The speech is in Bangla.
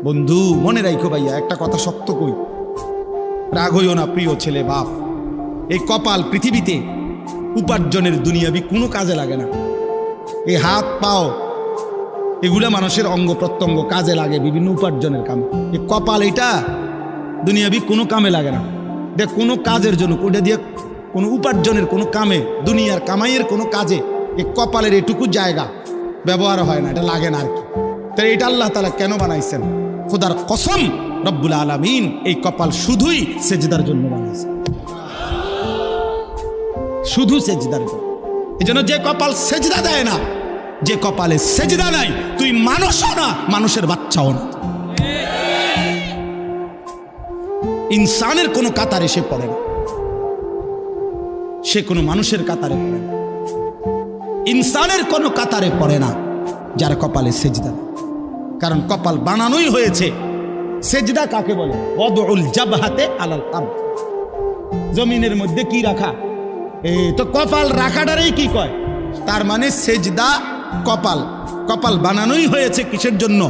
বন্ধু মনে রাখো ভাইয়া, একটা কথা শক্ত কই, রাগ হইও না প্রিয় ছেলে বাপ। এই কপাল পৃথিবীতে উপার্জনের দুনিয়াবি কোনো কাজে লাগে না। এই হাত পাও এগুলা মানুষের অঙ্গ প্রত্যঙ্গ কাজে লাগে বিভিন্ন উপার্জনের কামে। এই কপাল এটা দুনিয়াবি কোনো কামে লাগে না। দেখ কোনো কাজের জন্য ওটা দিয়ে কোনো উপার্জনের কোনো কামে, দুনিয়ার কামাইয়ের কোনো কাজে এই কপালের এটুকু জায়গা ব্যবহার হয় না, এটা লাগে না আর কি। তাই এটা আল্লাহ তাআলা কেন বানাইছেন? খোদার কসম রব্বুল আলামিন এই কপাল শুধুই সেজদার জন্য বানাইছেন, শুধু সেজদার জন্য। এই জন্য যে কপাল সেজদা দেয় না, যে কপালে সেজদা নাই, তুই মানুষও না, মানুষের বাচ্চাও না। ইনসানের কোনো কাতারে সে পড়ে না, সে কোনো মানুষের কাতারে পড়ে না। ইনসানের কোনো কাতারে পড়ে না যার কপালে সেজদা। কারণ কপাল বানানোই হয়েছে। সেজদা কাকে বলে? ওয়াদউল জাবহাতে আলাল আরদ, জমিনের মধ্যে কি রাখা। এই তো কপাল রাখাটারই কি কয়? তার মানে সেজদা কপাল। কপাল বানানোই হয়েছে কিসের জন্য?